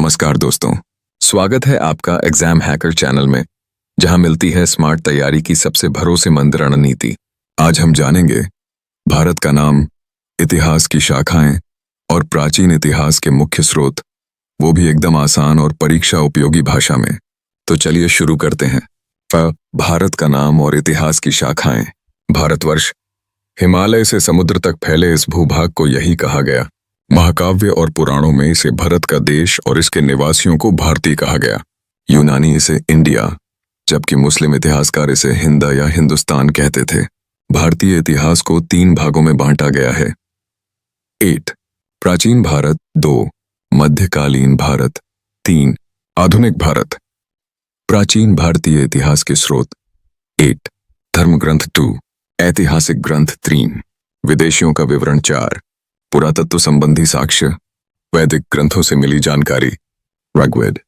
नमस्कार दोस्तों, स्वागत है आपका एग्जाम हैकर चैनल में, जहां मिलती है स्मार्ट तैयारी की सबसे भरोसेमंद रणनीति। आज हम जानेंगे भारत का नाम, इतिहास की शाखाएं और प्राचीन इतिहास के मुख्य स्रोत, वो भी एकदम आसान और परीक्षा उपयोगी भाषा में। तो चलिए शुरू करते हैं। भारत का नाम और इतिहास की शाखाएं। भारतवर्ष, हिमालय से समुद्र तक फैले इस भूभाग को यही कहा गया। महाकाव्य और पुराणों में इसे भारत का देश और इसके निवासियों को भारतीय कहा गया। यूनानी इसे इंडिया, जबकि मुस्लिम इतिहासकार इसे हिंद या हिंदुस्तान कहते थे। भारतीय इतिहास को 3 भागों में बांटा गया है। 8 प्राचीन भारत, 2 मध्यकालीन भारत, 3 आधुनिक भारत। प्राचीन भारतीय इतिहास के स्रोत। 8 धर्म ग्रंथ, 2 ऐतिहासिक ग्रंथ, 3 विदेशियों का विवरण, 4 पुरातत्व संबंधी साक्ष्य, वैदिक ग्रंथों से मिली जानकारी। ऋग्वेद,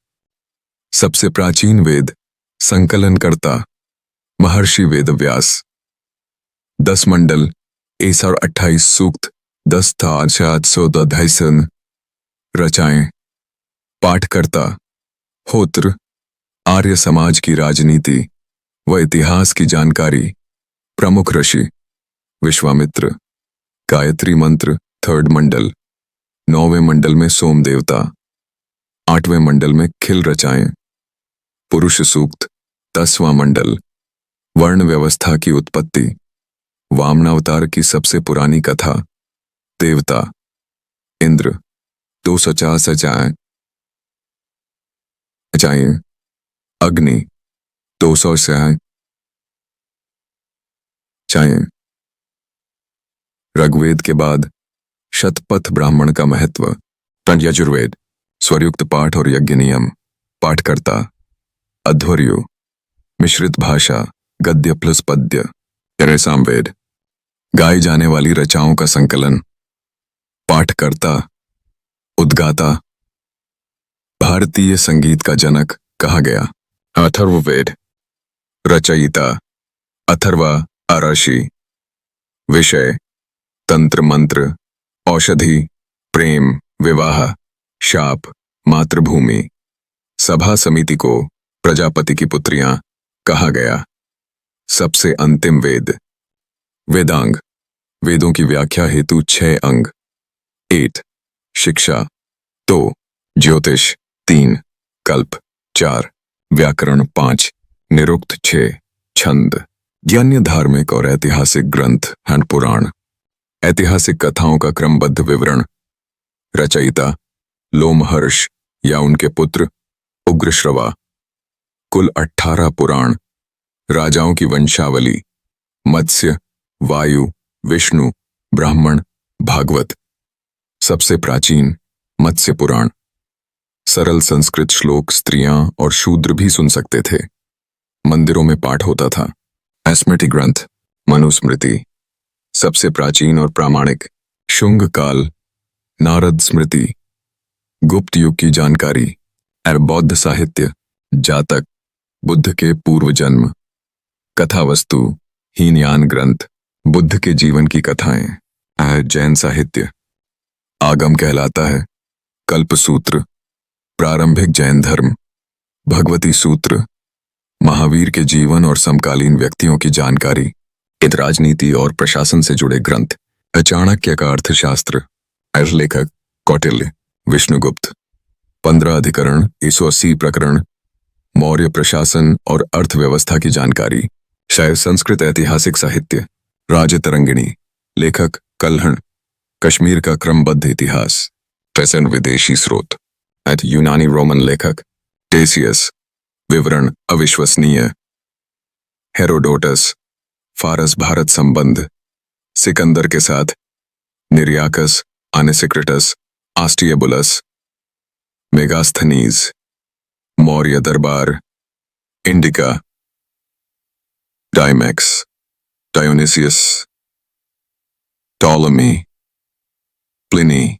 सबसे प्राचीन वेद, संकलनकर्ता महर्षि वेदव्यास। 10 मंडल, 28 सूक्त, 10 था रचाएं। पाठकर्ता होत्र, आर्य समाज की राजनीति व इतिहास की जानकारी। प्रमुख ऋषि विश्वामित्र। गायत्री मंत्र, 3rd मंडल। 9वें मंडल में सोम देवता। 8वें मंडल में खिल रचाएं। पुरुष सूक्त, 10वां मंडल। वर्ण व्यवस्था की उत्पत्ति। वामनावतार की सबसे पुरानी कथा। देवता इंद्र, 250 अजाएं। अग्नि, 200 चाएं। ऋग्वेद के बाद शतपथ ब्राह्मण का महत्व। यजुर्वेद, स्वरयुक्त पाठ और यज्ञ नियम। पाठकर्ता अध्वर्यु, मिश्रित भाषा, गद्य प्लस पद्य। सामवेद, गाई जाने वाली रचाओं का संकलन। पाठकर्ता उद्गाता, भारतीय संगीत का जनक कहा गया। अथर्ववेद, रचयिता अथर्वा अराशी। विषय तंत्र मंत्र, औषधि, प्रेम, विवाह, शाप, मातृभूमि। सभा समिति को प्रजापति की पुत्रियां कहा गया। सबसे अंतिम वेद। वेदांग, वेदों की व्याख्या हेतु 6 अंग। 8 शिक्षा, 2 ज्योतिष, 3 कल्प, 4 व्याकरण, 5 निरुक्त, 6 छंद। अन्य धार्मिक और ऐतिहासिक ग्रंथ एंड पुराण। ऐतिहासिक कथाओं का क्रमबद्ध विवरण। रचयिता लोमहर्ष या उनके पुत्र उग्रश्रवा। कुल 18 पुराण। राजाओं की वंशावली। मत्स्य, वायु, विष्णु, ब्राह्मण, भागवत। सबसे प्राचीन मत्स्य पुराण। सरल संस्कृत श्लोक स्त्रियां और शूद्र भी सुन सकते थे। मंदिरों में पाठ होता था। स्मृति ग्रंथ, मनुस्मृति। सबसे प्राचीन और प्रामाणिक। शुंग काल, नारद स्मृति। गुप्त युग की जानकारी। बौद्ध साहित्य, जातक, बुद्ध के पूर्व जन्म। कथा वस्तु, हीनयान ग्रंथ, बुद्ध के जीवन की कथाएं। जैन साहित्य, आगम कहलाता है। कल्पसूत्र, प्रारंभिक जैन धर्म। भगवती सूत्र, महावीर के जीवन और समकालीन व्यक्तियों की जानकारी। राजनीति और प्रशासन से जुड़े ग्रंथ। चाणक्य का अर्थशास्त्र। लेखक कौटिल्य। विष्णुगुप्त। 15 अधिकरण, 180 प्रकरण। मौर्य प्रशासन और अर्थव्यवस्था की जानकारी। शायद संस्कृत ऐतिहासिक साहित्य। राजतरंगिणी, लेखक कल्हण। कश्मीर का क्रमबद्ध इतिहास। फैशन विदेशी स्रोत। यूनानी रोमन लेखक टेसियस। विवरण अविश्वसनीय। हेरोडोटस, फारस भारत संबंध। सिकंदर के साथ निरियाकस, आनेसिक्रिटस, आस्टियबुलस। मेगास्थनीज, मौर्य दरबार। इंडिका, डायमैक्स, Dionysius, Ptolemy, Pliny,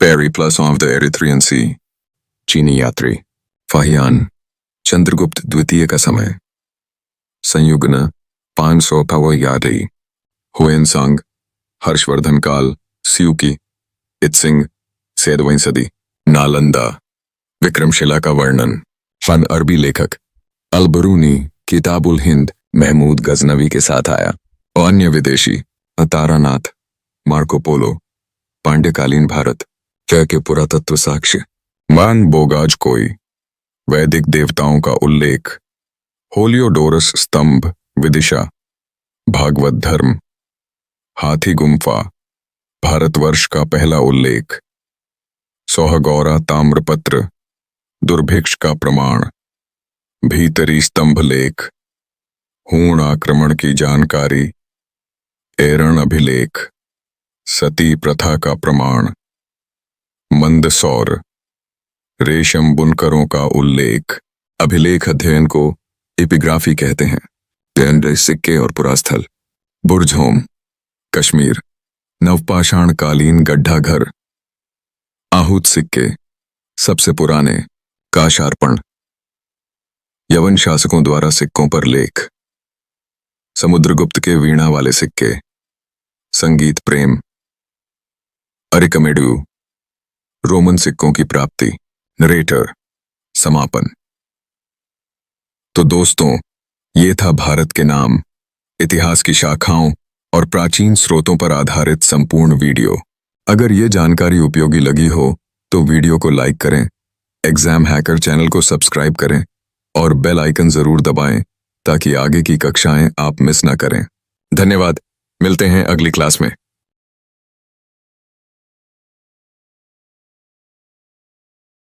Periplus of the Erythraean Sea. चीनी यात्री फाहियान, चंद्रगुप्त द्वितीय का समय। संयुग्न 500 पवयादी। हुएनसांग, हर्षवर्धन काल, स्यूकी, इत्सिंग, 7वीं सदी। नालंदा, विक्रमशिला का वर्णन। फन अरबी लेखक अल-बरूनी किताबुल हिंद महमूद गजनवी के साथ आया और अन्य विदेशी तारानाथ, मार्को पोलो, पांड्यकालीन भारत, क्या के पुरातत्व साक्ष्य, मान बोगाज कोई, वैदिक देवताओं का उल्लेख, होलियोडोरस स्तंभ विदिशा, भागवत धर्म, हाथी गुम्फा, भारतवर्ष का पहला उल्लेख, सोहगौरा ताम्रपत्र, दुर्भिक्ष का प्रमाण, भीतरी स्तंभ लेख, हूण आक्रमण की जानकारी, एरण अभिलेख, सती प्रथा का प्रमाण, मंदसौर, रेशम बुनकरों का उल्लेख। अभिलेख अध्ययन को एपिग्राफी कहते हैं। सिक्के और पुरास्थल, बुर्ज होम, कश्मीर, नवपाषाण कालीन गड्ढा घर, आहूत सिक्के, सबसे पुराने, काशार्पण, यवन शासकों द्वारा सिक्कों पर लेख, समुद्रगुप्त के वीणा वाले सिक्के, संगीत प्रेम, अरिकमेडू, रोमन सिक्कों की प्राप्ति, नरेटर, समापन। तो दोस्तों, ये था भारत के नाम, इतिहास की शाखाओं और प्राचीन स्रोतों पर आधारित संपूर्ण वीडियो। अगर ये जानकारी उपयोगी लगी हो तो वीडियो को लाइक करें, एग्जाम हैकर चैनल को सब्सक्राइब करें और बेल आइकन जरूर दबाएं ताकि आगे की कक्षाएं आप मिस ना करें। धन्यवाद, मिलते हैं अगली क्लास में।